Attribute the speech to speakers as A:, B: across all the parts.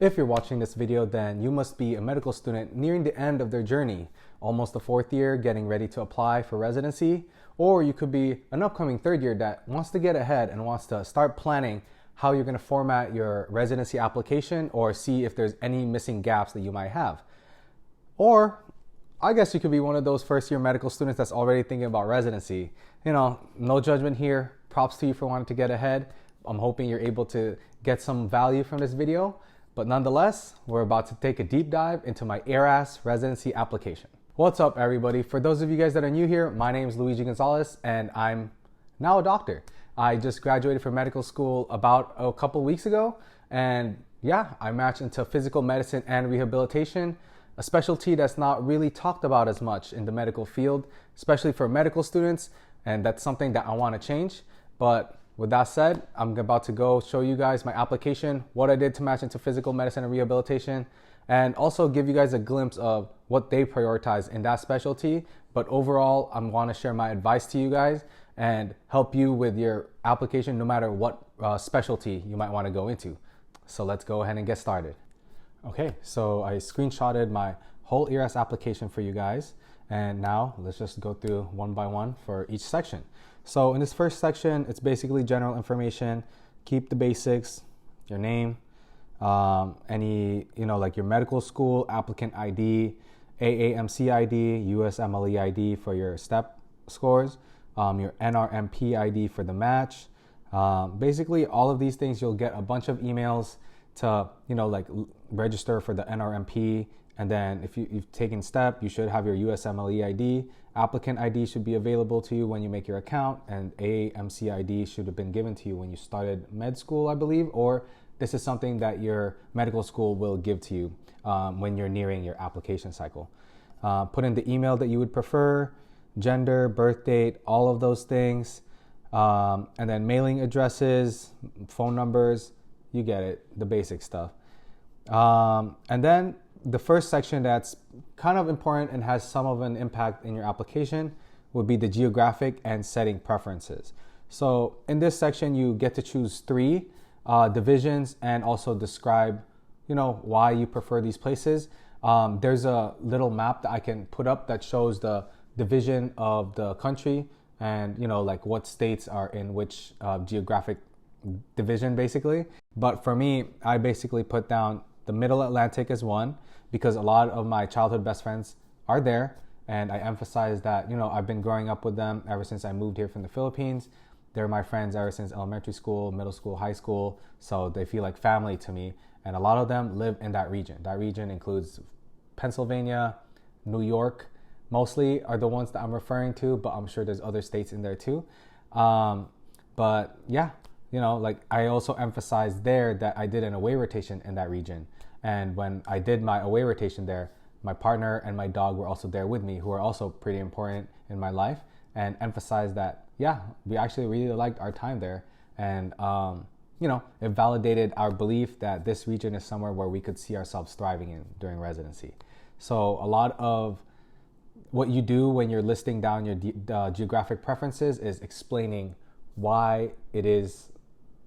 A: If you're watching this video, then you must be a medical student nearing the end of their journey, almost the fourth year, getting ready to apply for residency, or you could be an upcoming third year that wants to get ahead and wants to start planning how you're going to format your residency application or see if there's any missing gaps that you might have. Or I guess you could be one of those first year medical students that's already thinking about residency. No judgment here. Props to you for wanting to get ahead. I'm hoping you're able to get some value from this video. But nonetheless, we're about to take a deep dive into my ERAS residency application. What's up, everybody? For those of you guys that are new here, my name is Luigi Gonzales, and I'm now a doctor. I just graduated from medical school about a couple weeks ago, and yeah, I matched into physical medicine and rehabilitation, a specialty that's not really talked about as much in the medical field, especially for medical students, and that's something that I want to change. But with that said, I'm about to go show you guys my application, what I did to match into physical medicine and rehabilitation, and also give you guys a glimpse of what they prioritize in that specialty. But overall, I want to share my advice to you guys and help you with your application no matter what specialty you might want to go into. So let's go ahead and get started. Okay, so I screenshotted my whole ERAS application for you guys. And now let's just go through one by one for each section. So in this first section, it's basically general information. Keep the basics, your name, like your medical school, applicant ID, AAMC ID, USMLE ID for your STEP scores, your NRMP ID for the match. Basically all of these things, you'll get a bunch of emails to, register for the NRMP. And then if you've taken STEP, you should have your USMLE ID. Applicant ID should be available to you when you make your account, and AAMC ID should have been given to you when you started med school, I believe, or this is something that your medical school will give to you when you're nearing your application cycle. Put in the email that you would prefer, gender, birth date, all of those things, and then mailing addresses, phone numbers, you get it, the basic stuff. And then the first section that's kind of important and has some of an impact in your application would be the geographic and setting preferences. So in this section, you get to choose three divisions and also describe, why you prefer these places. There's a little map that I can put up that shows the division of the country and, what states are in which geographic division basically. But for me, I basically put down the Middle Atlantic as one, because a lot of my childhood best friends are there. And I emphasize that, I've been growing up with them ever since I moved here from the Philippines. They're my friends ever since elementary school, middle school, high school. So they feel like family to me. And a lot of them live in that region. That region includes Pennsylvania, New York, mostly are the ones that I'm referring to, but I'm sure there's other states in there too. But yeah, I also emphasized there that I did an away rotation in that region. And when I did my away rotation there, my partner and my dog were also there with me, who are also pretty important in my life, and emphasized that, yeah, we actually really liked our time there. And, it validated our belief that this region is somewhere where we could see ourselves thriving in during residency. So a lot of what you do when you're listing down your geographic preferences is explaining why it is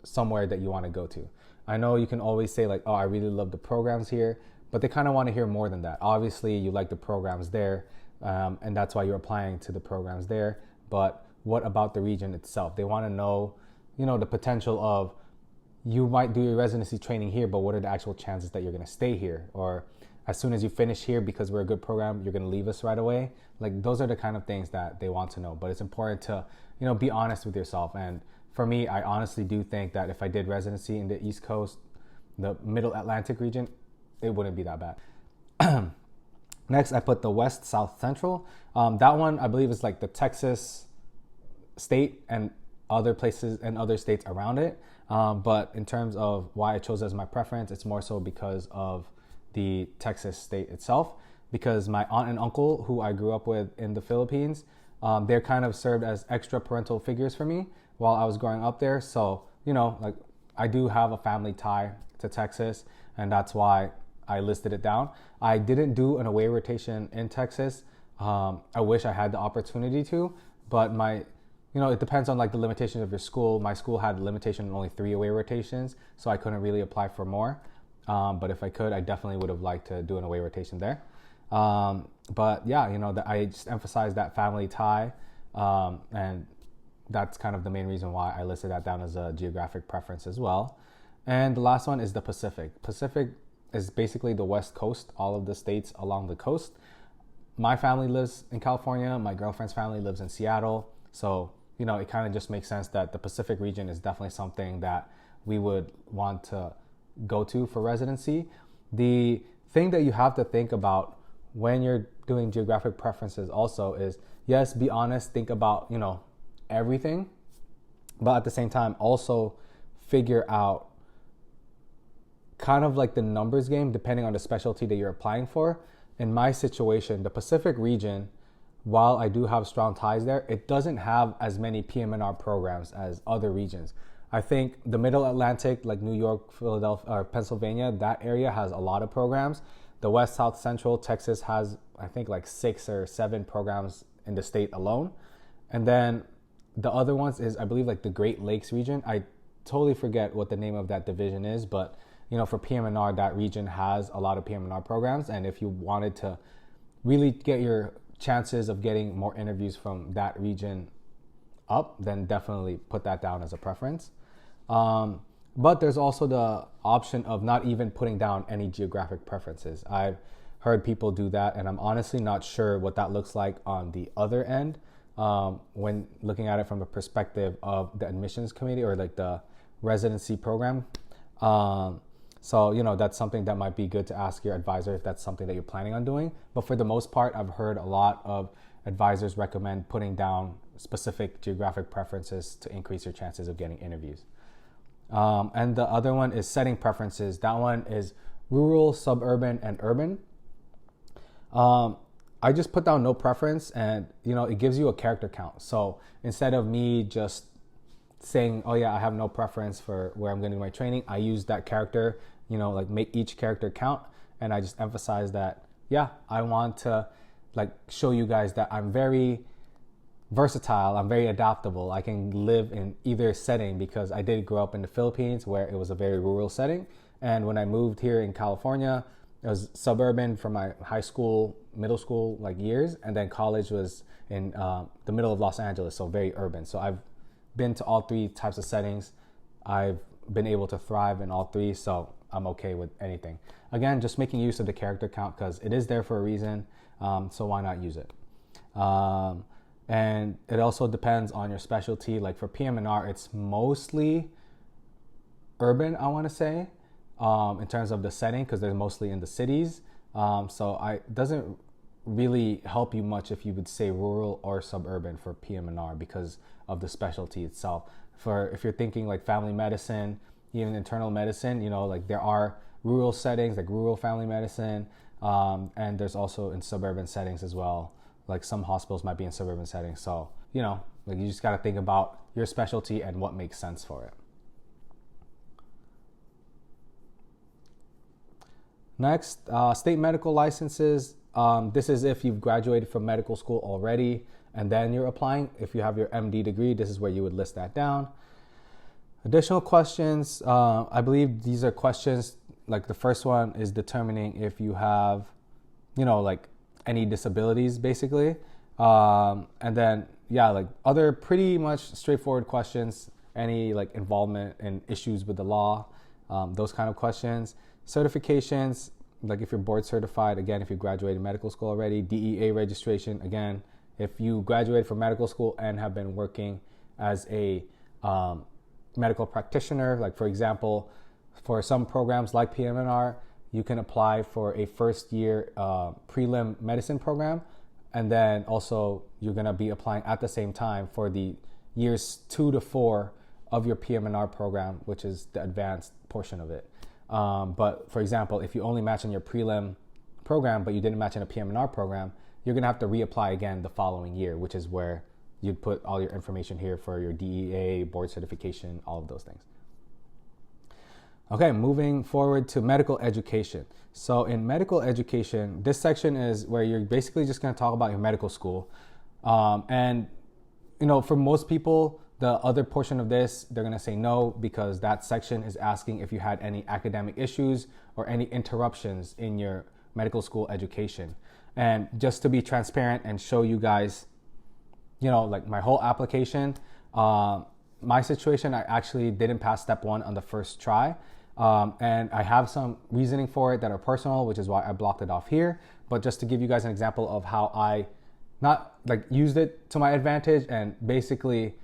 A: somewhere that you want to go to. I know you can always say like, oh, I really love the programs here, but they kind of want to hear more than that. Obviously, you like the programs there, and that's why you're applying to the programs there. But what about the region itself? They want to know, the potential of you might do your residency training here, but what are the actual chances that you're going to stay here? Or as soon as you finish here, because we're a good program, you're going to leave us right away. Like those are the kind of things that they want to know. But it's important to, be honest with yourself. And for me, I honestly do think that if I did residency in the East Coast, the Middle Atlantic region, it wouldn't be that bad. Next, I put the West, South, Central. That one, I believe, is like the Texas state and other places and other states around it. But in terms of why I chose as my preference, it's more so because of the Texas state itself. Because my aunt and uncle, who I grew up with in the Philippines, they're kind of served as extra parental figures for me while I was growing up there. So, I do have a family tie to Texas, and that's why I listed it down. I didn't do an away rotation in Texas. I wish I had the opportunity to, but it depends on the limitations of your school. My school had a limitation on only 3 away rotations, so I couldn't really apply for more. But if I could, I definitely would have liked to do an away rotation there. But yeah, I just emphasize that family tie, and that's kind of the main reason why I listed that down as a geographic preference as well. And the last one is the Pacific. Pacific is basically the West Coast, all of the states along the coast. My family lives in California. My girlfriend's family lives in Seattle. So, it kind of just makes sense that the Pacific region is definitely something that we would want to go to for residency. The thing that you have to think about when you're doing geographic preferences also is, yes, be honest, think about, everything, but at the same time also figure out kind of like the numbers game depending on the specialty that you're applying for. In my situation, the Pacific region, while I do have strong ties there, it doesn't have as many pm&r programs as other regions. I think the Middle Atlantic, like New York, Philadelphia, or Pennsylvania, that area has a lot of programs. The West, South, Central, Texas has, I think, like 6 or 7 programs in the state alone. And then the other ones is, I believe, like the Great Lakes region. I totally forget what the name of that division is, but, for pm&r, that region has a lot of pm&r programs. And if you wanted to really get your chances of getting more interviews from that region up, then definitely put that down as a preference. But there's also the option of not even putting down any geographic preferences. I've heard people do that, and I'm honestly not sure what that looks like on the other end when looking at it from the perspective of the admissions committee or like the residency program. So, that's something that might be good to ask your advisor if that's something that you're planning on doing. But for the most part, I've heard a lot of advisors recommend putting down specific geographic preferences to increase your chances of getting interviews. And the other one is setting preferences. That one is rural, suburban, and urban. I just put down no preference, and it gives you a character count. So instead of me just saying, oh yeah, I have no preference for where I'm going to do my training, I use that character, like make each character count. And I just emphasize that, yeah, I want to like show you guys that I'm very versatile, I'm very adaptable. I can live in either setting because I did grow up in the Philippines where it was a very rural setting. And when I moved here in California, it was suburban for my high school, middle school like years. And then college was in the middle of Los Angeles, so very urban. So I've been to all 3 types of settings. I've been able to thrive in all 3, so I'm okay with anything. Again, just making use of the character count because it is there for a reason, so why not use it? And it also depends on your specialty. Like for pm&r, it's mostly urban, I want to say, in terms of the setting, because they're mostly in the cities. So it doesn't really help you much if you would say rural or suburban for pm&r because of the specialty itself. For if you're thinking like family medicine, even internal medicine, like there are rural settings like rural family medicine, and there's also in suburban settings as well. Like some hospitals might be in suburban settings. So, like you just got to think about your specialty and what makes sense for it. Next, state medical licenses. This is if you've graduated from medical school already and then you're applying. If you have your MD degree, this is where you would list that down. Additional questions. I believe these are questions, like the first one is determining if you have, like any disabilities basically. And then, like other pretty much straightforward questions, any like involvement in issues with the law, those kind of questions. Certifications, like if you're board certified, again, if you graduated medical school already. DEA registration, again, if you graduated from medical school and have been working as a medical practitioner, like for example, for some programs like pm&r, you can apply for a first year prelim medicine program. And then also you're gonna be applying at the same time for the years 2 to 4 of your pm&r program, which is the advanced portion of it. But for example, if you only match in your prelim program, but you didn't match in a pm&r program, you're gonna have to reapply again the following year, which is where you'd put all your information here for your DEA, board certification, all of those things. Okay, moving forward to medical education. So in medical education, this section is where you're basically just gonna talk about your medical school. And for most people, The other portion of this, they're going to say no, because that section is asking if you had any academic issues or any interruptions in your medical school education. And just to be transparent and show you guys, like my whole application, my situation, I actually didn't pass step 1 on the first try. And I have some reasoning for it that are personal, which is why I blocked it off here. But just to give you guys an example of how I not used it to my advantage and basically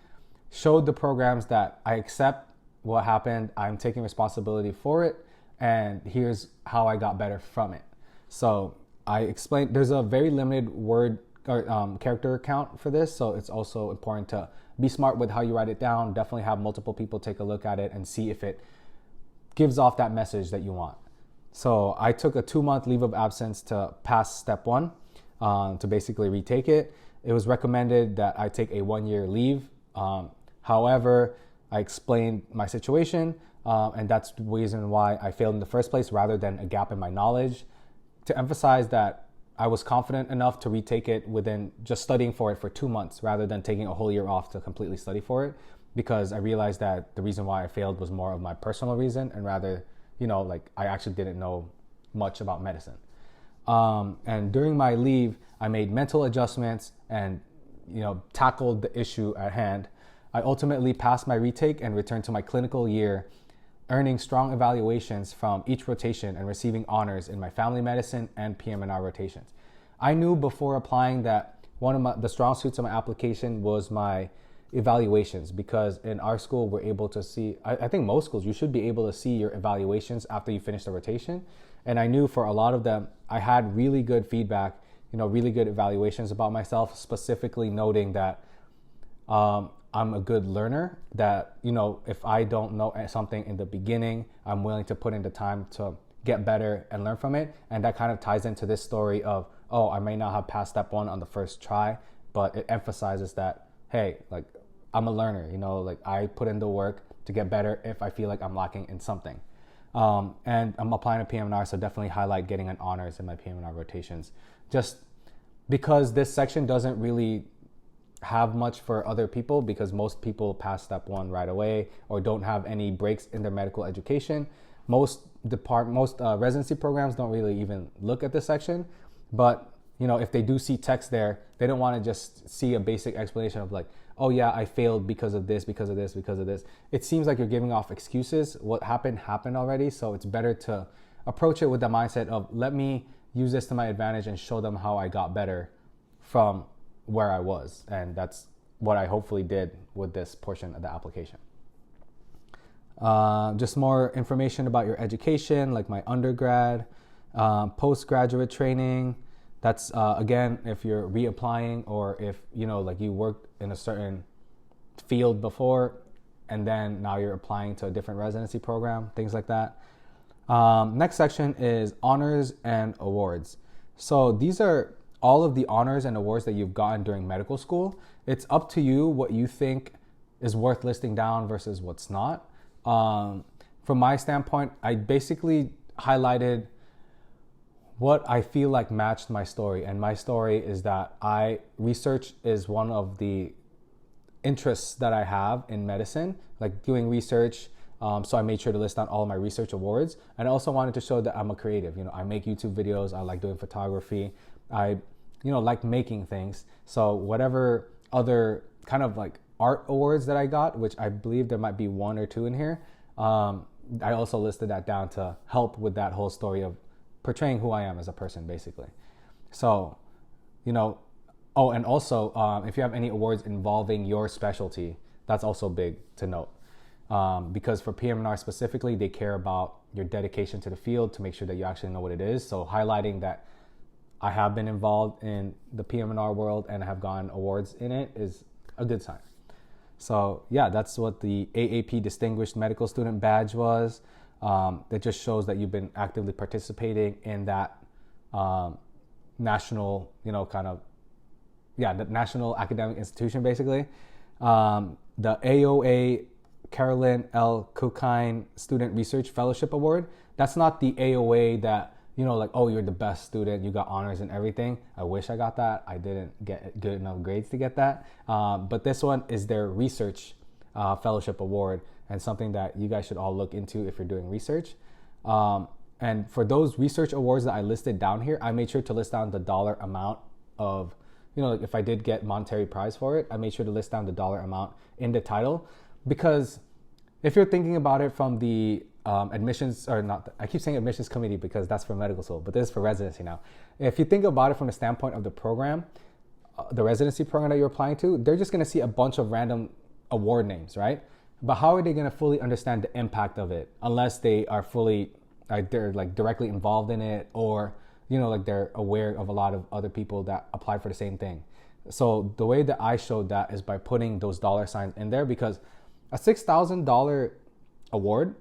A: showed the programs that I accept what happened, I'm taking responsibility for it, and here's how I got better from it. So I explained, there's a very limited word or character count for this, so it's also important to be smart with how you write it down. Definitely have multiple people take a look at it and see if it gives off that message that you want. So I took a 2-month leave of absence to pass step 1, to basically retake it. It was recommended that I take a 1-year leave. However, I explained my situation, and that's the reason why I failed in the first place, rather than a gap in my knowledge, to emphasize that I was confident enough to retake it within just studying for it for 2 months, rather than taking a whole year off to completely study for it, because I realized that the reason why I failed was more of my personal reason, and rather, I actually didn't know much about medicine. And during my leave, I made mental adjustments and, tackled the issue at hand. I ultimately passed my retake and returned to my clinical year, earning strong evaluations from each rotation and receiving honors in my family medicine and pm&r rotations. I knew before applying that one of the strong suits of my application was my evaluations, because in our school we're able to see, I think most schools, you should be able to see your evaluations after you finish the rotation. And I knew for a lot of them, I had really good feedback, really good evaluations about myself, specifically noting that I'm a good learner, that, if I don't know something in the beginning, I'm willing to put in the time to get better and learn from it. And that kind of ties into this story of, I may not have passed step 1 on the first try, but it emphasizes that, hey, I'm a learner, I put in the work to get better if I feel like I'm lacking in something. And I'm applying to pm&r, so definitely highlight getting an honors in my pm&r rotations. Just because this section doesn't really have much for other people, because most people pass step 1 right away or don't have any breaks in their medical education. Most residency programs don't really even look at this section, but if they do see text there, they don't want to just see a basic explanation of oh yeah, I failed because of this, because of this, because of this. It seems like you're giving off excuses. What happened already, so it's better to approach it with the mindset of, let me use this to my advantage and show them how I got better from where I was. And that's what I hopefully did with this portion of the application. Just more information about your education, like my undergrad, postgraduate training. That's again, if you're reapplying, or if you worked in a certain field before and then now you're applying to a different residency program, things like that. Next section is honors and awards. So these are all of the honors and awards that you've gotten during medical school. It's up to you what you think is worth listing down versus what's not. From my standpoint, I basically highlighted what I feel like matched my story. And my story is that research is one of the interests that I have in medicine, like doing research. So I made sure to list down all of my research awards. And I also wanted to show that I'm a creative. I make YouTube videos. I like doing photography. I, like making things. So whatever other kind of art awards that I got, which I believe there might be 1 or 2 in here, I also listed that down to help with that whole story of portraying who I am as a person, basically. So, and also, if you have any awards involving your specialty, that's also big to note. Because for pm&r specifically, they care about your dedication to the field to make sure that you actually know what it is. So highlighting that I have been involved in the pm&r world and have gotten awards in it is a good sign. So yeah, that's what the AAP Distinguished Medical Student Badge was. That just shows that you've been actively participating in that national, the national academic institution, basically. The AOA Carolyn L. Cookine Student Research Fellowship Award. That's not the AOA that, you're the best student, you got honors and everything. I wish I got that. I didn't get good enough grades to get that. But this one is their research fellowship award, and something that you guys should all look into if you're doing research. And for those research awards that I listed down here, I made sure to list down the dollar amount of, like if I did get monetary prize for it, I made sure to list down the dollar amount in the title, because if you're thinking about it from the admissions, or not, I keep saying admissions committee because that's for medical school, but this is for residency now. If you think about it from the standpoint of the program, the residency program that you're applying to, they're just going to see a bunch of random award names, right? But how are they going to fully understand the impact of it unless they are fully, they're like directly involved in it, or like they're aware of a lot of other people that apply for the same thing. So the way that I showed that is by putting those dollar signs in there, because a $6,000 award,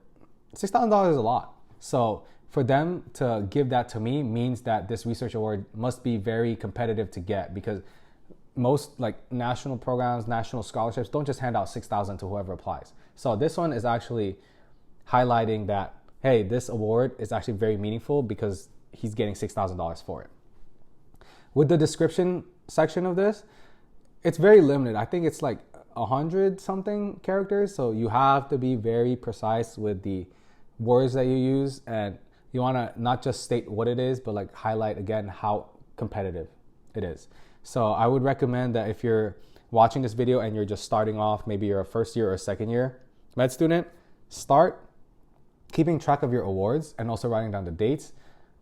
A: $6,000 is a lot. So for them to give that to me means that this research award must be very competitive to get, because most like national programs, national scholarships don't just hand out $6,000 to whoever applies. So this one is actually highlighting that, hey, this award is actually very meaningful because he's getting $6,000 for it. With the description section of this, it's very limited. I think it's like 100 something characters. So you have to be very precise with the words that you use, and you want to not just state what it is, but like highlight again how competitive it is. So I would recommend that if you're watching this video and you're just starting off, maybe you're a first year or a second year med student, start keeping track of your awards and also writing down the dates,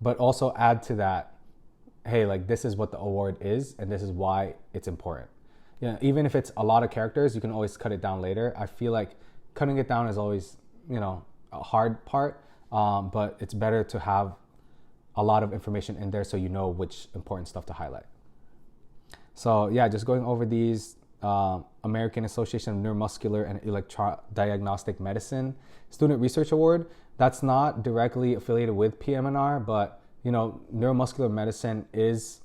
A: but also add to that, hey, like this is what the award is and this is why it's important. Even if it's a lot of characters, you can always cut it down later. I feel like cutting it down is always, a hard part, but it's better to have a lot of information in there so you know which important stuff to highlight. So yeah, just going over these, American Association of Neuromuscular and Electrodiagnostic Medicine Student Research Award. That's not directly affiliated with pm&r, but neuromuscular medicine is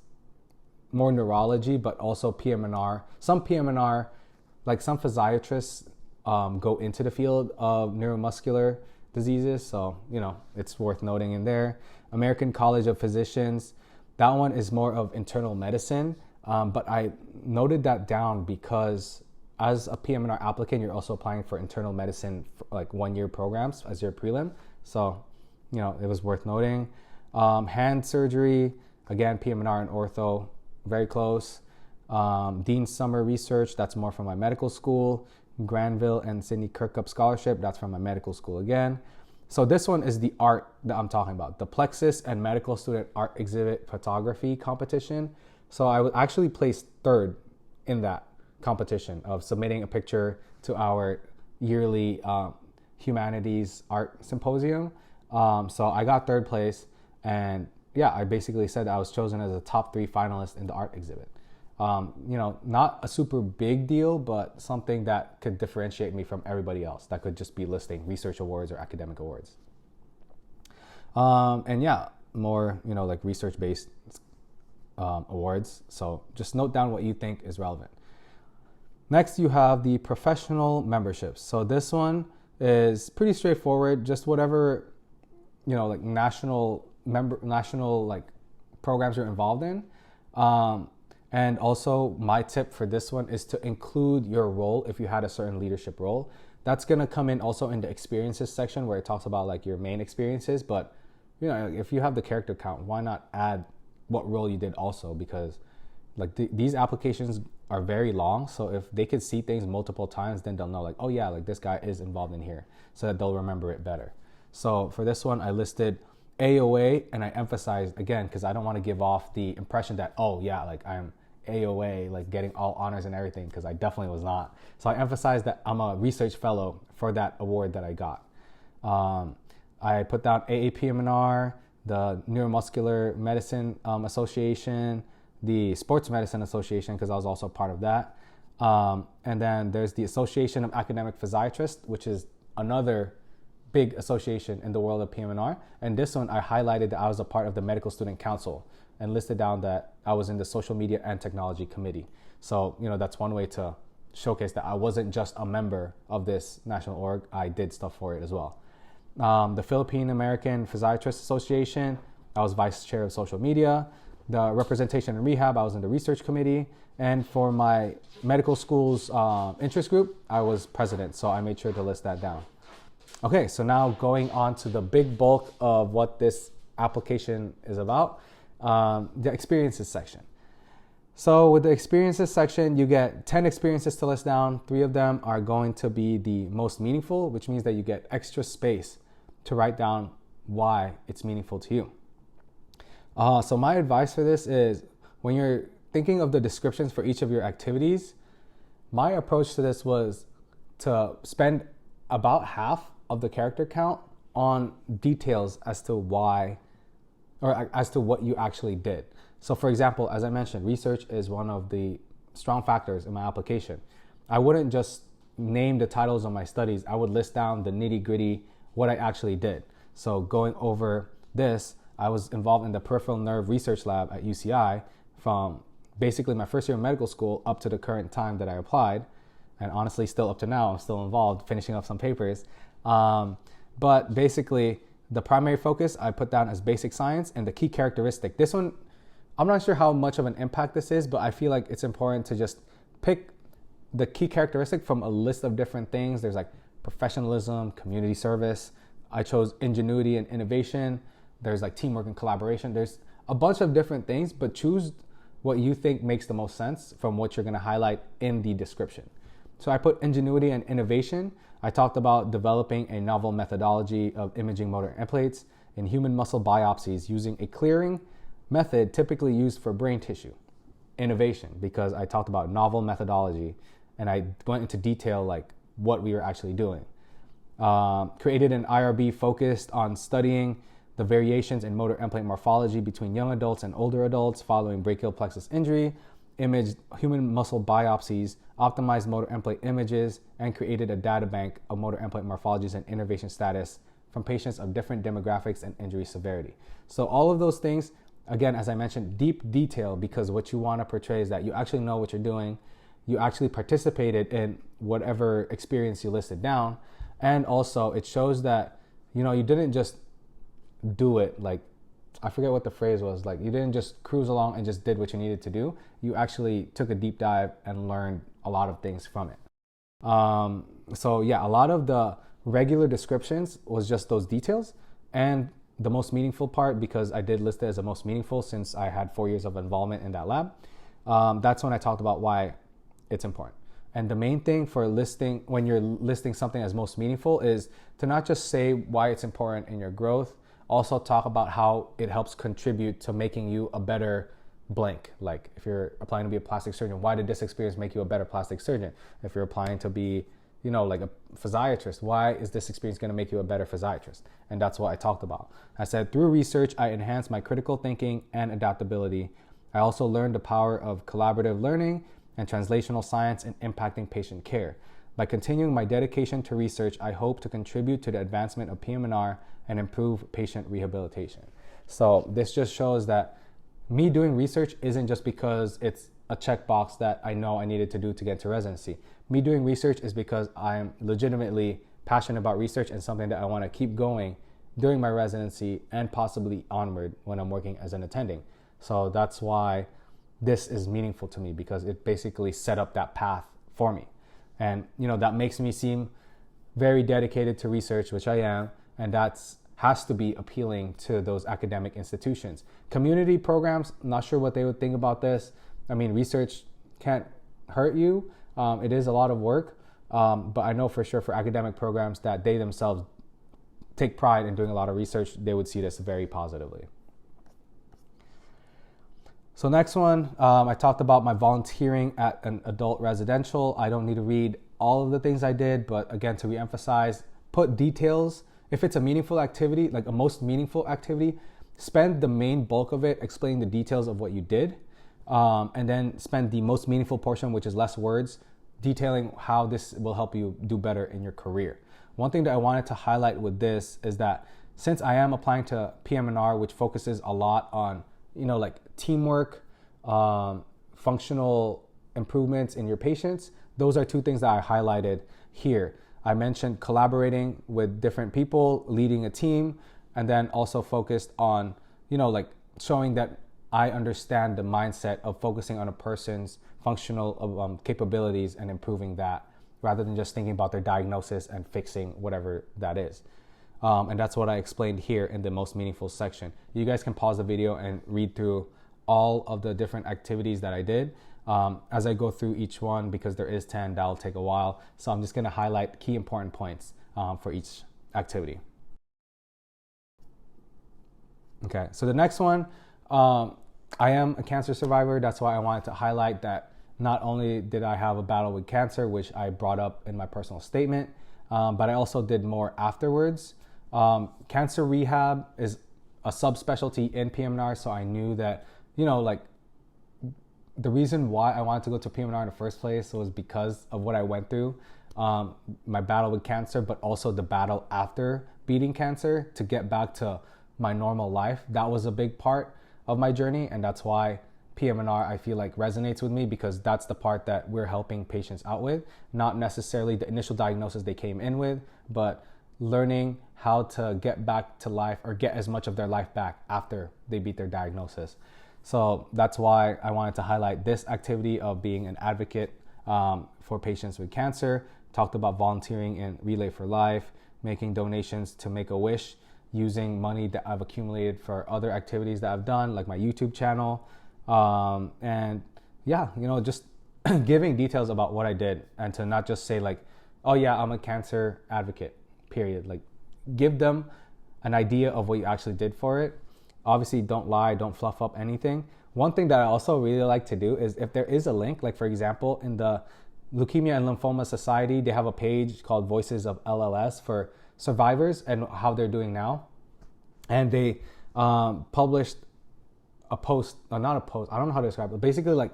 A: more neurology, but also pm&r. Some pm&r, like some physiatrists, go into the field of neuromuscular diseases. So, it's worth noting in there. American College of Physicians, that one is more of internal medicine. But I noted that down because as a pm&r applicant, you're also applying for internal medicine, like 1-year programs as your prelim. So, it was worth noting. Hand surgery, again, pm&r and ortho, very close. Dean Summer Research, that's more from my medical school. Granville and Sidney Kirkup Scholarship, that's from my medical school again. So this one is the art that I'm talking about, the Plexus and Medical Student Art Exhibit Photography Competition. So I was actually placed third in that competition of submitting a picture to our yearly humanities art symposium. So I got third place, and yeah, I basically said I was chosen as a top 3 finalist in the art exhibit. Not a super big deal, but something that could differentiate me from everybody else that could just be listing research awards or academic awards. And yeah, more, like research-based awards. So just note down what you think is relevant. Next, you have the professional memberships. So this one is pretty straightforward, just whatever, like national like programs you're involved in. And also my tip for this one is to include your role if you had a certain leadership role. That's going to come in also in the experiences section where it talks about like your main experiences. But, if you have the character count, why not add what role you did also? Because like these applications are very long. So if they could see things multiple times, then they'll know like, oh yeah, like this guy is involved in here, so that they'll remember it better. So for this one, I listed AOA, and I emphasized again, because I don't want to give off the impression that, oh yeah, like I'm AOA, like getting all honors and everything, because I definitely was not. So I emphasized that I'm a research fellow for that award that I got. I put down AAPM&R, the Neuromuscular Medicine Association, the Sports Medicine Association, because I was also part of that. And then there's the Association of Academic Physiatrists, which is another big association in the world of pm&r. And this one, I highlighted that I was a part of the Medical Student Council and listed down that I was in the Social Media and Technology Committee. So, that's one way to showcase that I wasn't just a member of this national org, I did stuff for it as well. The Philippine American Physiatrist Association, I was vice chair of social media. the representation and rehab, I was in the research committee. And for my medical school's interest group, I was president. So I made sure to list that down. Okay, so now going on to the big bulk of what this application is about, the experiences section. So with the experiences section, you get 10 experiences to list down. 3 of them are going to be the most meaningful, which means that you get extra space to write down why it's meaningful to you. So my advice for this is when you're thinking of the descriptions for each of your activities, my approach to this was to spend about half of the character count on details as to why or as to what you actually did. So for example, as I mentioned, research is one of the strong factors in my application. I wouldn't just name the titles of my studies. I would list down the nitty gritty, what I actually did. So going over this, I was involved in the peripheral nerve research lab at UCI from basically my first year of medical school up to the current time that I applied. And honestly, still up to now, I'm still involved finishing up some papers. But basically, the primary focus I put down as basic science and the key characteristic. This one, I'm not sure how much of an impact this is, but I feel like it's important to just pick the key characteristic from a list of different things. There's like professionalism, community service. I chose ingenuity and innovation. There's like teamwork and collaboration. There's a bunch of different things, but choose what you think makes the most sense from what you're going to highlight in the description. So I put ingenuity and innovation. I talked about developing a novel methodology of imaging motor templates in human muscle biopsies using a clearing method typically used for brain tissue. Innovation, because I talked about novel methodology and I went into detail like what we were actually doing. Created an IRB focused on studying the variations in motor end plate morphology between young adults and older adults following brachial plexus injury, imaged human muscle biopsies, optimized motor end plate images, and created a data bank of motor end plate morphologies and innervation status from patients of different demographics and injury severity. So all of those things, again, as I mentioned, deep detail, because what you want to portray is that you actually know what you're doing, you actually participated in whatever experience you listed down, and also it shows that, you know, you didn't just do it like, I forget what the phrase was, like you didn't just cruise along and just did what you needed to do. You actually took a deep dive and learned a lot of things from it. So yeah, a lot of the regular descriptions was just those details, and the most meaningful part, because I did list it as the most meaningful since I had 4 years of involvement in that lab, that's when I talked about why it's important. And the main thing for listing, when you're listing something as most meaningful, is to not just say why it's important in your growth, also talk about how it helps contribute to making you a better blank. Like if you're applying to be a plastic surgeon, why did this experience make you a better plastic surgeon? If you're applying to be, you know, like a physiatrist, why is this experience going to make you a better physiatrist? And that's what I talked about. I said, through research, I enhanced my critical thinking and adaptability. I also learned the power of collaborative learning and translational science in impacting patient care. By continuing my dedication to research, I hope to contribute to the advancement of pm&r and improve patient rehabilitation. So this just shows that me doing research isn't just because it's a checkbox that I know I needed to do to get to residency. Me doing research is because I'm legitimately passionate about research and something that I want to keep going during my residency and possibly onward when I'm working as an attending. So that's why this is meaningful to me, because it basically set up that path for me. And you know, that makes me seem very dedicated to research, which I am, and that's has to be appealing to those academic institutions. Community programs, not sure what they would think about this. I mean, research can't hurt you. It is a lot of work, but I know for sure for academic programs that they themselves take pride in doing a lot of research, they would see this very positively. So next one, I talked about my volunteering at an adult residential. I don't need to read all of the things I did, but again, to reemphasize, put details. If it's a meaningful activity, like a most meaningful activity, spend the main bulk of it explaining the details of what you did, and then spend the most meaningful portion, which is less words, detailing how this will help you do better in your career. One thing that I wanted to highlight with this is that since I am applying to pm&r, which focuses a lot on, you know, like teamwork, functional improvements in your patients, those are 2 things that I highlighted here. I mentioned collaborating with different people, leading a team, and then also focused on, you know, like showing that I understand the mindset of focusing on a person's functional capabilities and improving that, rather than just thinking about their diagnosis and fixing whatever that is. And that's what I explained here in the most meaningful section. You guys can pause the video and read through all of the different activities that I did. As I go through each one, because there is 10, that'll take a while. So I'm just gonna highlight key important points for each activity. Okay, so the next one, I am a cancer survivor. That's why I wanted to highlight that not only did I have a battle with cancer, which I brought up in my personal statement, but I also did more afterwards. Cancer rehab is a subspecialty in pm&r, so I knew that, like, the reason why I wanted to go to pm&r in the first place was because of what I went through, my battle with cancer, but also the battle after beating cancer to get back to my normal life. That was a big part of my journey, and that's why pm&r, I feel like, resonates with me, because that's the part that we're helping patients out with, not necessarily the initial diagnosis they came in with, but learning how to get back to life or get as much of their life back after they beat their diagnosis. So that's why I wanted to highlight this activity of being an advocate for patients with cancer. Talked about volunteering in Relay for Life, making donations to Make-A-Wish, using money that I've accumulated for other activities that I've done, like my YouTube channel. And yeah, just giving details about what I did, and to not just say like, oh yeah, I'm a cancer advocate, period. Like, give them an idea of what you actually did for it. Obviously, don't lie, don't fluff up anything. One thing that I also really like to do is, if there is a link, like for example, in the Leukemia and Lymphoma Society, they have a page called Voices of LLS for survivors and how they're doing now. And they published a post, or not a post, I don't know how to describe it, but basically like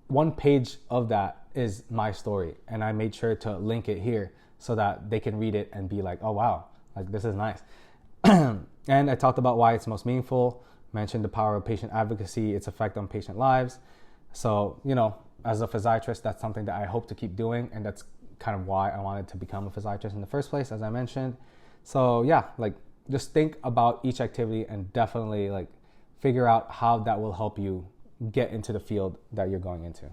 A: one page of that is my story. And I made sure to link it here so that they can read it and be like, oh wow, like this is nice. And I talked about why it's most meaningful, mentioned the power of patient advocacy, its effect on patient lives. So, as a physiatrist, that's something that I hope to keep doing. And that's kind of why I wanted to become a physiatrist in the first place, as I mentioned. So yeah, like, just think about each activity and definitely like figure out how that will help you get into the field that you're going into.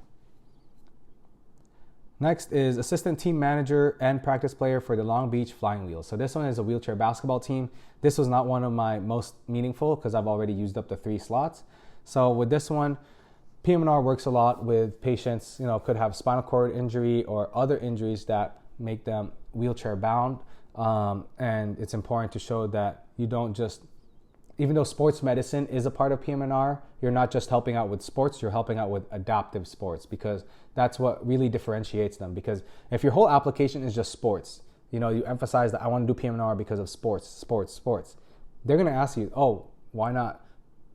A: Next is assistant team manager and practice player for the Long Beach Flying Wheels. So this one is a wheelchair basketball team. This was not one of my most meaningful because I've already used up the 3 slots. So with this one, pm&r works a lot with patients, could have spinal cord injury or other injuries that make them wheelchair bound. And it's important to show that you don't just, even though sports medicine is a part of pm&r, you're not just helping out with sports, you're helping out with adaptive sports, because that's what really differentiates them. Because if your whole application is just sports, you emphasize that I want to do pm&r because of sports, they're going to ask you, oh, why not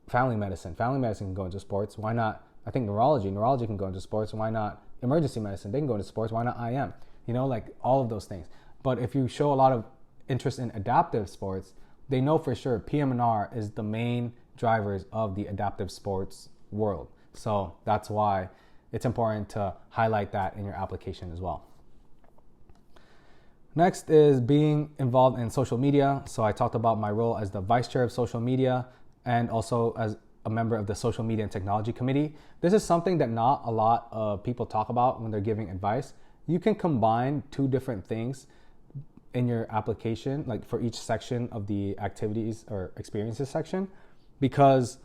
A: family medicine? Family medicine can go into sports. Why not, I think neurology can go into sports. Why not emergency medicine? They can go into sports. Why not IM? Like all of those things. But if you show a lot of interest in adaptive sports, they know for sure pm&r is the main drivers of the adaptive sports world. So that's why it's important to highlight that in your application as well. Next is being involved in social media. So I talked about my role as the vice chair of social media and also as a member of the social media and technology committee. This is something that not a lot of people talk about when they're giving advice. You can combine 2 different things in your application, like for each section of the activities or experiences section, because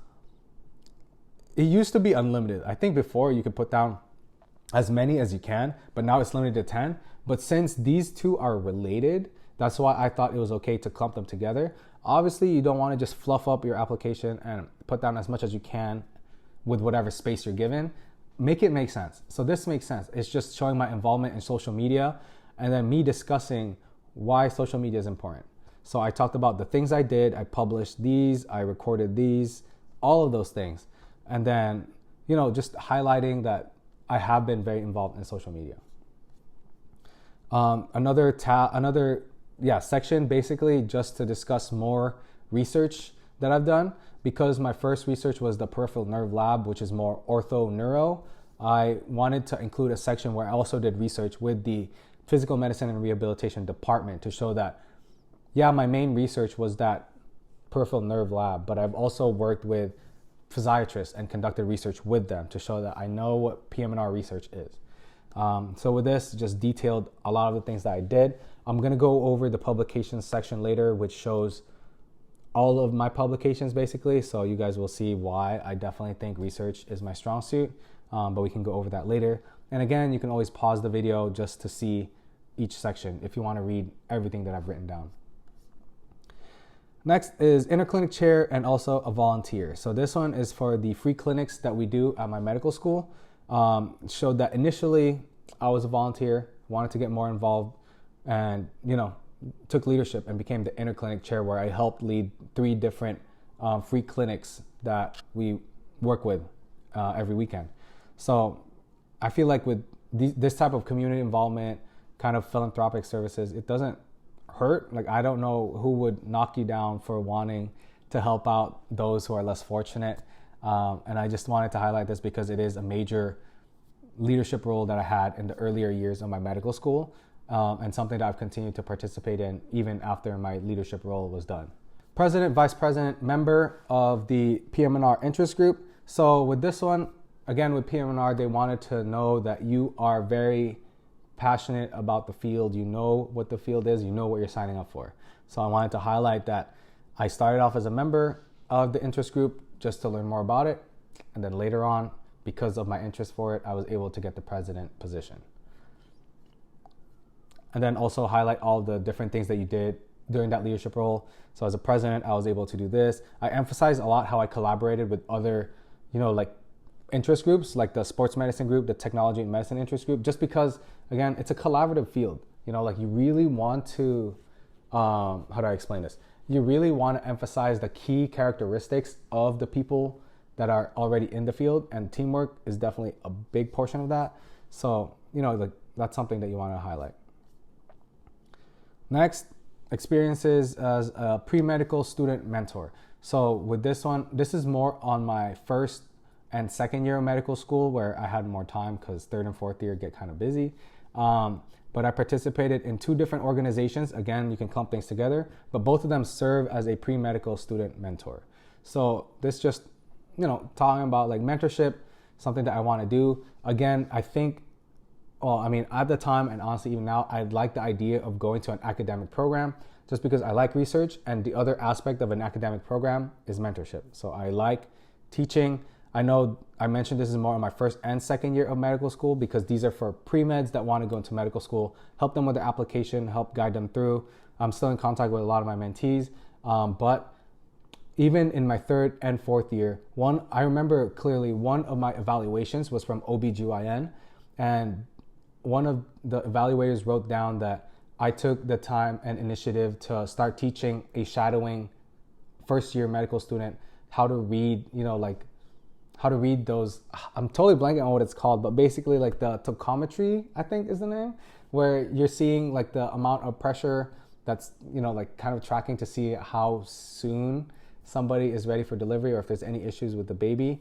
A: it used to be unlimited. I think before you could put down as many as you can, but now it's limited to 10. But since these 2 are related, that's why I thought it was okay to clump them together. Obviously, you don't want to just fluff up your application and put down as much as you can with whatever space you're given. Make it make sense. So this makes sense. It's just showing my involvement in social media and then me discussing why social media is important. So I talked about the things I did, I published these, I recorded these, all of those things. And then, just highlighting that I have been very involved in social media. Another section basically just to discuss more research that I've done, because my first research was the peripheral nerve lab, which is more ortho neuro. I wanted to include a section where I also did research with the physical medicine and rehabilitation department to show that, yeah, my main research was that peripheral nerve lab, but I've also worked with physiatrists and conducted research with them to show that I know what PM&R research is. So with this, just detailed a lot of the things that I did. I'm going to go over the publications section later, which shows all of my publications basically. So you guys will see why I definitely think research is my strong suit, but we can go over that later. And again, you can always pause the video just to see each section if you want to read everything that I've written down. Next is interclinic chair and also a volunteer. So this one is for the free clinics that we do at my medical school. Showed that initially I was a volunteer, wanted to get more involved, and took leadership and became the interclinic chair, where I helped lead 3 different free clinics that we work with every weekend. So I feel like with this type of community involvement, kind of philanthropic services, it doesn't hurt. Like, I don't know who would knock you down for wanting to help out those who are less fortunate. And I just wanted to highlight this because it is a major leadership role that I had in the earlier years of my medical school, and something that I've continued to participate in even after my leadership role was done. President, vice president, member of the PM&R interest group. So with this one, again, with PM&R, they wanted to know that you are very passionate about the field. You know what the field is, you know what you're signing up for. So I wanted to highlight that I started off as a member of the interest group just to learn more about it. And then later on, because of my interest for it, I was able to get the president position. And then also highlight all the different things that you did during that leadership role. So as a president, I was able to do this. I emphasize a lot how I collaborated with other, like interest groups, like the sports medicine group, the technology and medicine interest group, just because, again, it's a collaborative field. Like you really want to, how do I explain this? You really want to emphasize the key characteristics of the people that are already in the field, and teamwork is definitely a big portion of that. So, like that's something that you want to highlight. Next, experiences as a pre-medical student mentor. So with this one, this is more on my first and second year of medical school, where I had more time because third and fourth year get kind of busy. But I participated in 2 different organizations. Again, you can clump things together, but both of them serve as a pre-medical student mentor. So this just, talking about like mentorship, something that I want to do. Again, I think, at the time, and honestly even now, I like the idea of going to an academic program just because I like research, and the other aspect of an academic program is mentorship. So I like teaching. I know I mentioned this is more on my first and second year of medical school because these are for pre-meds that want to go into medical school, help them with their application, help guide them through. I'm still in contact with a lot of my mentees, but even in my third and fourth year, I remember clearly one of my evaluations was from OBGYN, and one of the evaluators wrote down that I took the time and initiative to start teaching a shadowing first year medical student how to read, how to read those, I'm totally blanking on what it's called, but basically like the tocometry, I think is the name, where you're seeing like the amount of pressure that's, like kind of tracking to see how soon somebody is ready for delivery or if there's any issues with the baby.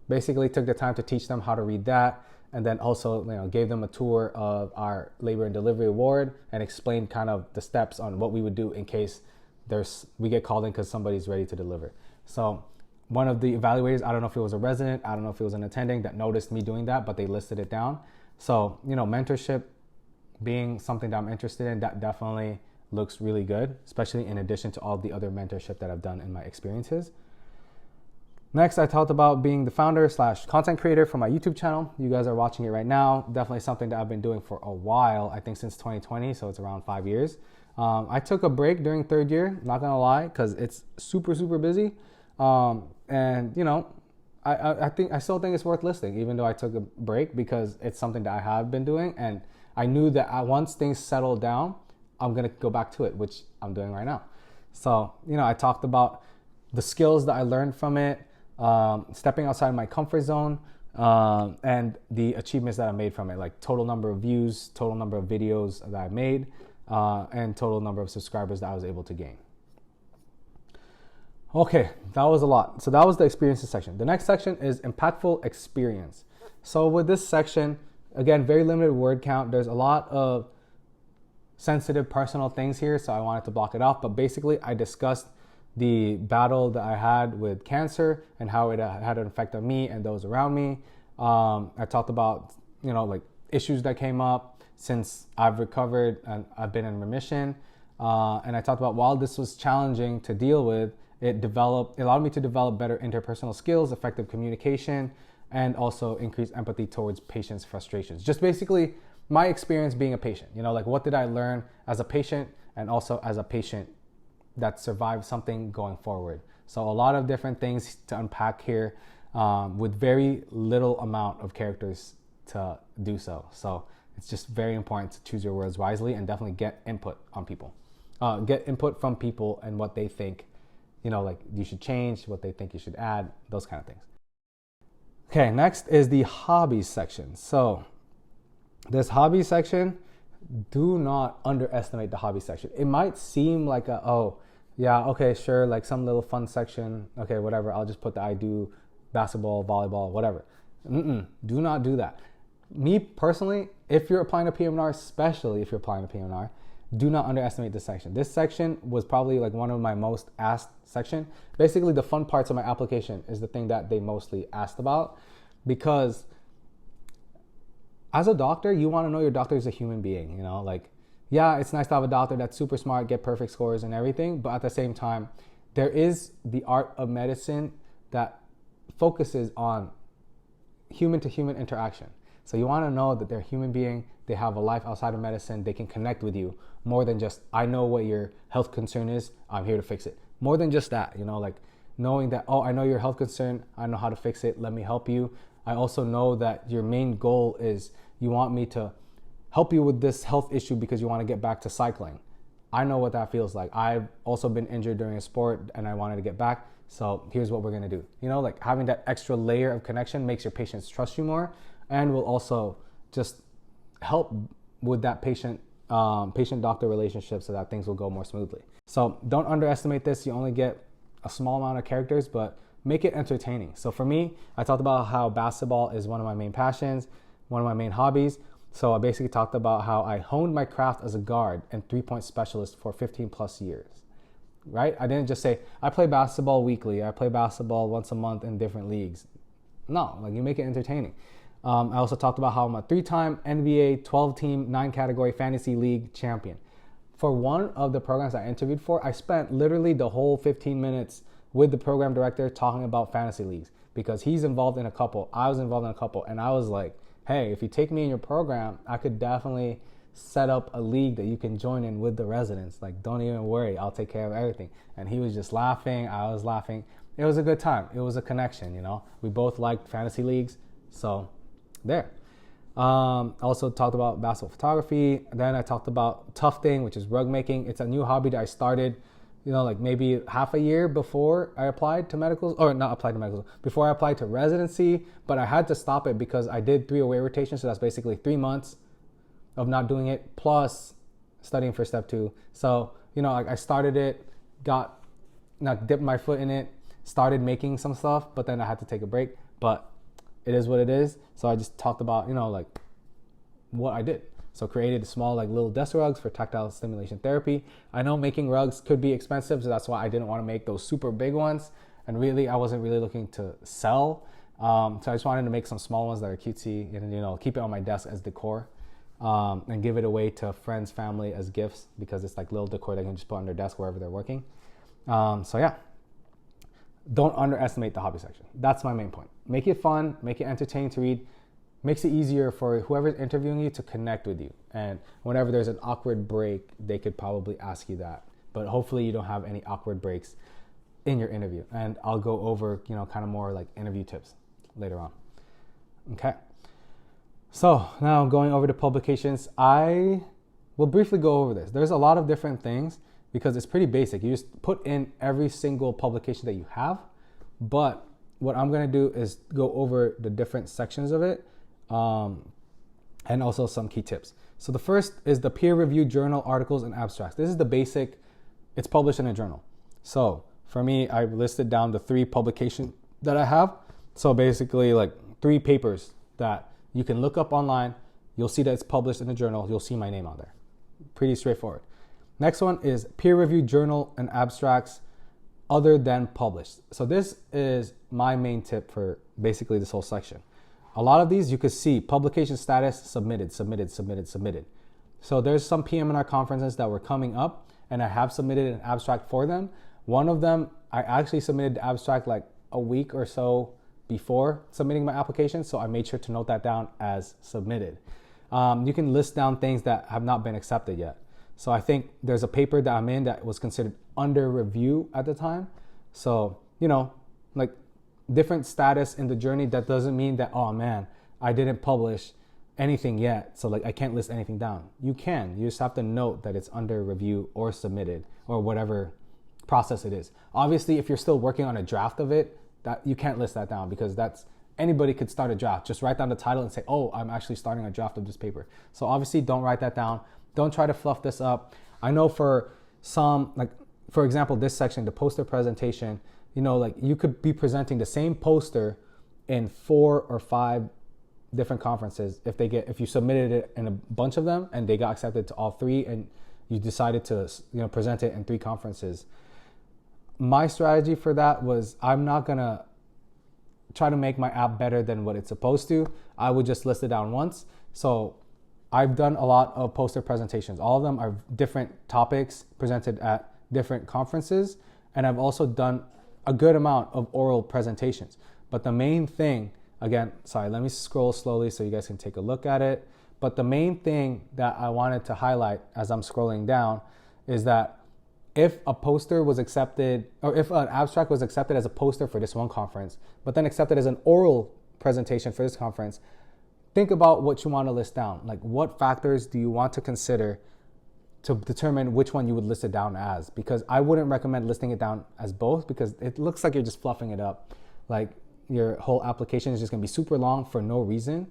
A: Basically took the time to teach them how to read that, and then also gave them a tour of our labor and delivery ward and explained kind of the steps on what we would do in case we get called in because somebody's ready to deliver. So one of the evaluators, I don't know if it was a resident, I don't know if it was an attending, that noticed me doing that, but they listed it down. So, mentorship being something that I'm interested in, that definitely looks really good, especially in addition to all the other mentorship that I've done in my experiences. Next, I talked about being the founder / content creator for my YouTube channel. You guys are watching it right now. Definitely something that I've been doing for a while, I think since 2020, so it's around 5 years. I took a break during third year, not gonna lie, because it's super, super busy. And I still think it's worth listing, even though I took a break, because it's something that I have been doing. And I knew that once things settled down, I'm going to go back to it, which I'm doing right now. So, I talked about the skills that I learned from it, stepping outside my comfort zone, and the achievements that I made from it, like total number of views, total number of videos that I made, and total number of subscribers that I was able to gain. Okay, that was a lot. So that was the experiences section. The next section is impactful experience. So with this section, again, very limited word count. There's a lot of sensitive personal things here, so I wanted to block it off. But basically, I discussed the battle that I had with cancer and how it had an effect on me and those around me. I talked about, like issues that came up since I've recovered and I've been in remission. And I talked about while this was challenging to deal with, it allowed me to develop better interpersonal skills, effective communication, and also increase empathy towards patients' frustrations. Just basically my experience being a patient, like what did I learn as a patient and also as a patient that survived something going forward. So a lot of different things to unpack here with very little amount of characters to do so. So it's just very important to choose your words wisely and definitely get input on people. Get input from people and what they think, like you should change, what they think you should add, those kind of things. Okay, next is the hobbies section. So this hobby section, do not underestimate the hobby section. It might seem like okay, sure, like some little fun section. Okay, whatever, I'll just put I do basketball, volleyball, whatever. Do not do that. Me personally, if you're applying to PM&R, especially if you're applying to PM&R, do not underestimate this section. This section was probably like one of my most asked section. Basically, the fun parts of my application is the thing that they mostly asked about, because as a doctor, you want to know your doctor is a human being, yeah, it's nice to have a doctor that's super smart, get perfect scores and everything, but at the same time, there is the art of medicine that focuses on human to human interaction. So you want to know that they're a human being, they have a life outside of medicine, they can connect with you more than just, I know what your health concern is, I'm here to fix it. More than just that, like knowing that, I know your health concern, I know how to fix it, let me help you. I also know that your main goal is you want me to help you with this health issue because you want to get back to cycling. I know what that feels like. I've also been injured during a sport and I wanted to get back. So here's what we're going to do. Like having that extra layer of connection makes your patients trust you more and will also just help with that patient-doctor relationship so that things will go more smoothly. So don't underestimate this. You only get a small amount of characters, but make it entertaining. So for me, I talked about how basketball is one of my main passions, one of my main hobbies. So I basically talked about how I honed my craft as a guard and three-point specialist for 15 plus years, right? I didn't just say, I play basketball weekly, I play basketball once a month in different leagues. No, like you make it entertaining. I also talked about how I'm a 3-time NBA 12-team 9-category fantasy league champion. For one of the programs I interviewed for, I spent literally the whole 15 minutes with the program director talking about fantasy leagues because he's involved in a couple, I was involved in a couple, and I was like, hey, if you take me in your program, I could definitely set up a league that you can join in with the residents. Like, don't even worry, I'll take care of everything. And he was just laughing, I was laughing. It was a good time. It was a connection, We both liked fantasy leagues, so there. I also talked about basketball photography. Then I talked about Tough Thing, which is rug making. It's a new hobby that I started, like maybe half a year before I applied to medical, or not applied to medical, before I applied to residency, but I had to stop it because I did 3 away rotations, so that's basically 3 months of not doing it, plus studying for step 2. So, I started it, dipped my foot in it, started making some stuff, but then I had to take a break, but it is what it is. So I just talked about, what I did. So created small little desk rugs for tactile stimulation therapy. I know making rugs could be expensive, so that's why I didn't want to make those super big ones. And really, I wasn't really looking to sell. So I just wanted to make some small ones that are cutesy and, keep it on my desk as decor and give it away to friends, family as gifts because it's like little decor they can just put on their desk wherever they're working. So yeah, don't underestimate the hobby section. That's my main point. Make it fun, make it entertaining to read. Makes it easier for whoever's interviewing you to connect with you. And whenever there's an awkward break, they could probably ask you that. But hopefully you don't have any awkward breaks in your interview. And I'll go over, kind of more like interview tips later on. Okay. So now going over to publications, I will briefly go over this. There's a lot of different things because it's pretty basic. You just put in every single publication that you have. But what I'm going to do is go over the different sections of it. And also some key tips. So the first is the peer-reviewed journal articles and abstracts. This is the basic, it's published in a journal. So for me, I listed down the 3 publications that I have. So basically 3 papers that you can look up online. You'll see that it's published in a journal. You'll see my name on there. Pretty straightforward. Next one is peer-reviewed journal and abstracts other than published. So this is my main tip for basically this whole section. A lot of these you could see publication status submitted. So there's some PM&R conferences that were coming up and I have submitted an abstract for them. One of them, I actually submitted the abstract like a week or so before submitting my application. So I made sure to note that down as submitted. You can list down things that have not been accepted yet. So I think there's a paper that I'm in that was considered under review at the time. So, like different status in the journey, that doesn't mean that, oh man, I didn't publish anything yet. So like I can't list anything down. You can, you just have to note that it's under review or submitted or whatever process it is. Obviously, if you're still working on a draft of it, that you can't list that down because anybody could start a draft. Just write down the title and say, oh, I'm actually starting a draft of this paper. So obviously don't write that down. Don't try to fluff this up. I know for some, like for example, this section, the poster presentation, like you could be presenting the same poster in 4 or 5 different conferences if you submitted it in a bunch of them and they got accepted to all 3 and you decided to present it in 3 conferences. My strategy for that was I'm not gonna try to make my app better than what it's supposed to. I would just list it down once. So I've done a lot of poster presentations. All of them are different topics presented at different conferences. And I've also done a good amount of oral presentations. But the main thing, again, sorry, let me scroll slowly so you guys can take a look at it. But the main thing that I wanted to highlight as I'm scrolling down is that if a poster was accepted, or if an abstract was accepted as a poster for this one conference, but then accepted as an oral presentation for this conference, think about what you want to list down. Like what factors do you want to consider to determine which one you would list it down as? Because I wouldn't recommend listing it down as both because it looks like you're just fluffing it up. Like your whole application is just gonna be super long for no reason.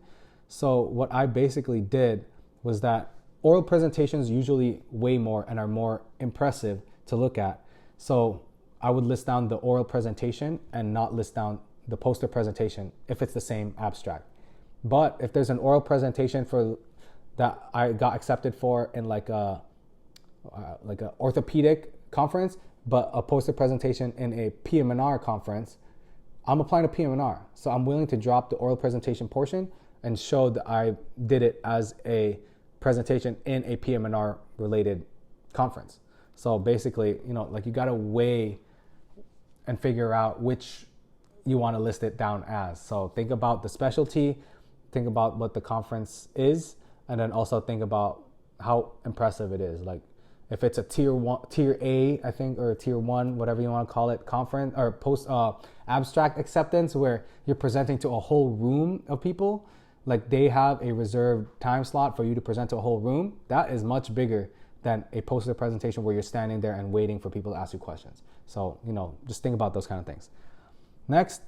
A: So what I basically did was that oral presentations usually way more and are more impressive to look at. So I would list down the oral presentation and not list down the poster presentation if it's the same abstract. But if there's an oral presentation for that I got accepted for in like a orthopedic conference, but a poster presentation in a PM&R conference, I'm applying to PM&R. So I'm willing to drop the oral presentation portion and show that I did it as a presentation in a PM&R related conference. So basically, like you gotta weigh and figure out which you wanna list it down as. So think about the specialty, think about what the conference is, and then also think about how impressive it is. Like if it's a tier A, I think, or tier 1, whatever you want to call it, conference or post abstract acceptance, where you're presenting to a whole room of people, like they have a reserved time slot for you to present to a whole room. That is much bigger than a poster presentation where you're standing there and waiting for people to ask you questions. So, just think about those kind of things. Next,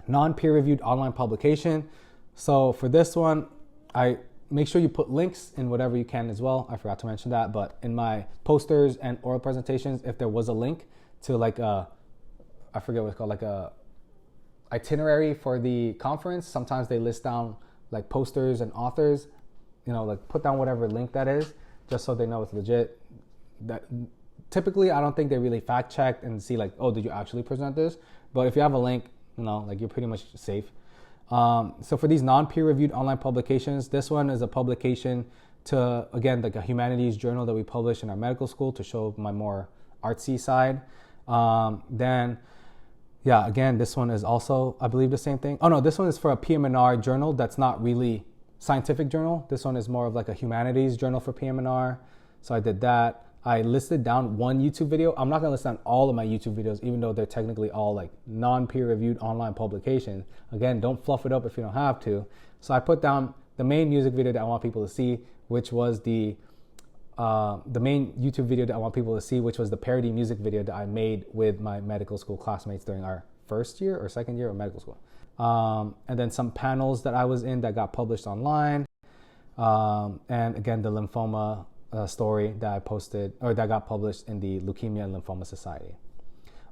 A: non-peer-reviewed online publication. So for this one, I make sure you put links in whatever you can as well. I forgot to mention that, but in my posters and oral presentations, if there was a link to like I forget what it's called, like a itinerary for the conference, sometimes they list down like posters and authors, like put down whatever link that is, just so they know it's legit. That typically, I don't think they really fact checked and see like, oh, did you actually present this? But if you have a link, like you're pretty much safe. So for these non-peer-reviewed online publications, this one is a publication to, again, like a humanities journal that we publish in our medical school to show my more artsy side. Again, this one is also, I believe, the same thing. Oh no, this one is for a PM&R journal that's not really scientific journal. This one is more of like a humanities journal for PM&R. So I did that. I listed down one YouTube video. I'm not gonna list down all of my YouTube videos, even though they're technically all like non-peer-reviewed online publications. Again, don't fluff it up if you don't have to. So I put down the main music video that I want people to see, which was the main YouTube video that I want people to see, which was the parody music video that I made with my medical school classmates during our first year or second year of medical school. And then some panels that I was in that got published online. And again, the lymphoma story that I posted or that got published in the Leukemia and Lymphoma Society.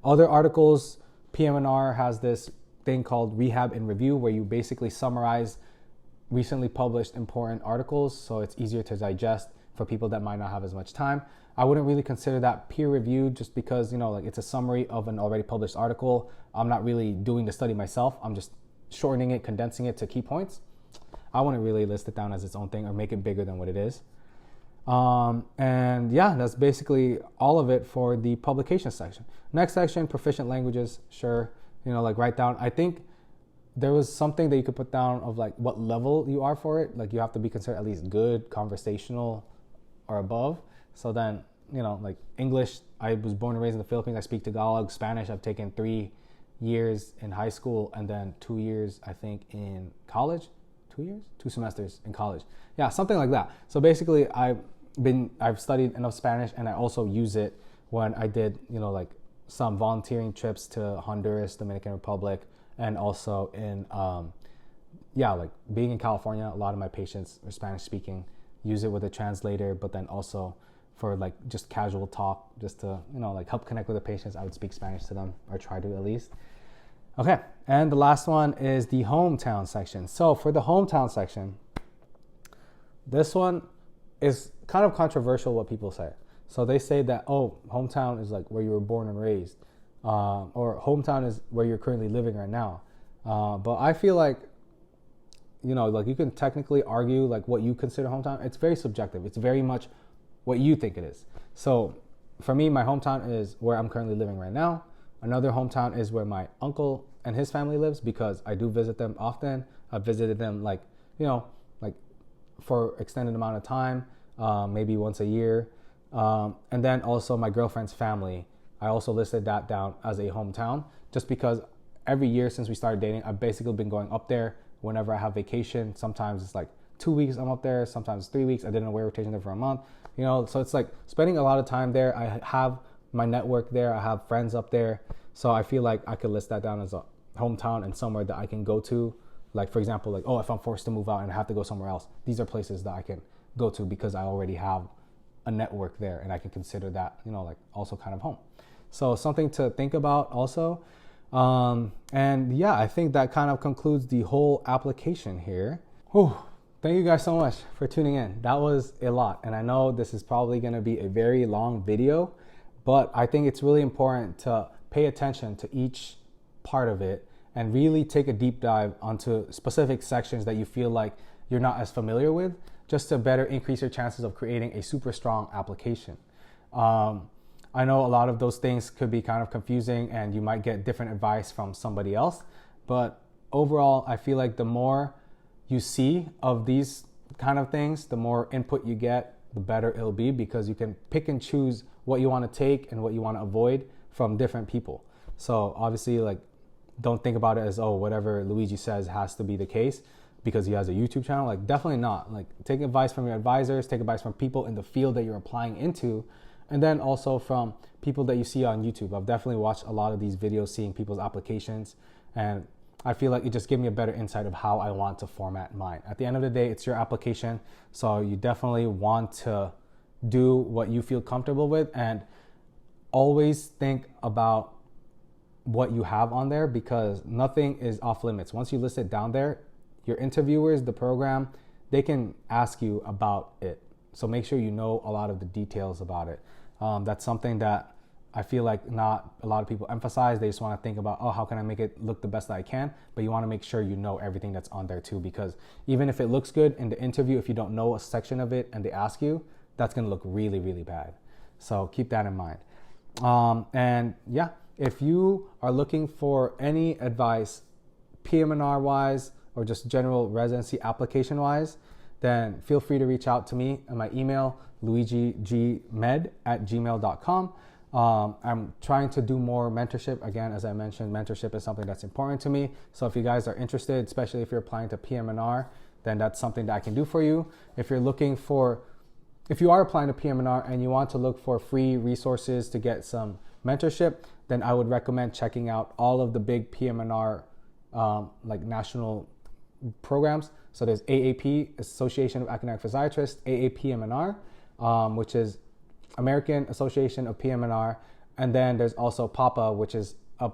A: Other articles, PM&R has this thing called Rehab in Review, where you basically summarize recently published important articles, so it's easier to digest for people that might not have as much time. I wouldn't really consider that peer reviewed just because, like it's a summary of an already published article. I'm not really doing the study myself. I'm just shortening it, condensing it to key points. I wouldn't really list it down as its own thing or make it bigger than what it is. And yeah, that's basically all of it for the publication section. Next section, proficient languages. Sure, like write down. I think there was something that you could put down of like what level you are for it. Like you have to be considered at least good, conversational, or above. So then, like English, I was born and raised in the Philippines. I speak Tagalog. Spanish, I've taken 3 years in high school and then 2 years, I think, in college. 2 years? 2 semesters in college. Yeah, something like that. So basically, I've studied enough Spanish, and I also use it when I did, like some volunteering trips to Honduras, Dominican Republic, and also in, like being in California, a lot of my patients are Spanish speaking, use it with a translator, but then also for like just casual talk, just to, like help connect with the patients, I would speak Spanish to them, or try to at least. Okay, and the last one is the hometown section. So for the hometown section, this one is kind of controversial what people say. So they say that, hometown is like where you were born and raised, or hometown is where you're currently living right now. But I feel like, like you can technically argue like what you consider hometown. It's very subjective. It's very much what you think it is. So for me, my hometown is where I'm currently living right now. Another hometown is where my uncle and his family lives, because I do visit them often. I've visited them like for extended amount of time, maybe once a year. And then also my girlfriend's family, I also listed that down as a hometown, just because every year since we started dating, I've basically been going up there whenever I have vacation. Sometimes it's like 2 weeks I'm up there, sometimes 3 weeks. I did an away rotation there for a month, so it's like spending a lot of time there. I have my network there. I have friends up there. So I feel like I could list that down as a hometown and somewhere that I can go to. Like, for example, like, if I'm forced to move out and I have to go somewhere else, these are places that I can go to because I already have a network there, and I can consider that, like also kind of home. So something to think about also. And yeah, I think that kind of concludes the whole application here. Whew. Thank you guys so much for tuning in. That was a lot. And I know this is probably going to be a very long video, but I think it's really important to pay attention to each part of it and really take a deep dive onto specific sections that you feel like you're not as familiar with, just to better increase your chances of creating a super strong application. I know a lot of those things could be kind of confusing and you might get different advice from somebody else, but overall, I feel like the more you see of these kind of things, the more input you get, the better it'll be, because you can pick and choose what you want to take and what you want to avoid from different people. So obviously, like, don't think about it as, whatever Luigi says has to be the case because he has a YouTube channel. Like, definitely not. Like, take advice from your advisors, take advice from people in the field that you're applying into, and then also from people that you see on YouTube. I've definitely watched a lot of these videos, seeing people's applications, and I feel like it just gave me a better insight of how I want to format mine. At the end of the day, it's your application, so you definitely want to do what you feel comfortable with, and always think about what you have on there, because nothing is off limits. Once you list it down there, your interviewers, the program, they can ask you about it. So make sure you know a lot of the details about it. That's something that I feel like not a lot of people emphasize. They just want to think about, how can I make it look the best that I can? But you want to make sure you know everything that's on there too, because even if it looks good in the interview, if you don't know a section of it and they ask you, that's going to look really, really bad. So keep that in mind. And yeah, if you are looking for any advice, PM&R wise, or just general residency application wise, then feel free to reach out to me at my email, luigigmed@gmail.com. I'm trying to do more mentorship. Again, as I mentioned, mentorship is something that's important to me. So if you guys are interested, especially if you're applying to PM&R, then that's something that I can do for you. If you are applying to PM&R and you want to look for free resources to get some mentorship, then I would recommend checking out all of the big PM&R like national programs. So there's AAP, Association of Academic Physiatrists, AAPM&R, which is American Association of PM&R, and then there's also PAPA, which is a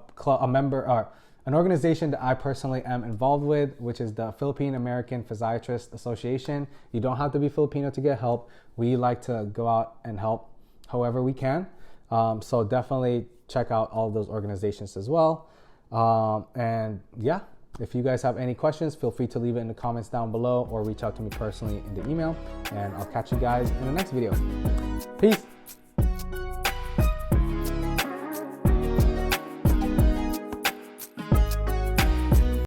A: An organization that I personally am involved with, which is the Philippine American Physiatrist Association. You don't have to be Filipino to get help. We like to go out and help however we can. So definitely check out all of those organizations as well. And yeah, if you guys have any questions, feel free to leave it in the comments down below or reach out to me personally in the email. And I'll catch you guys in the next video. Peace.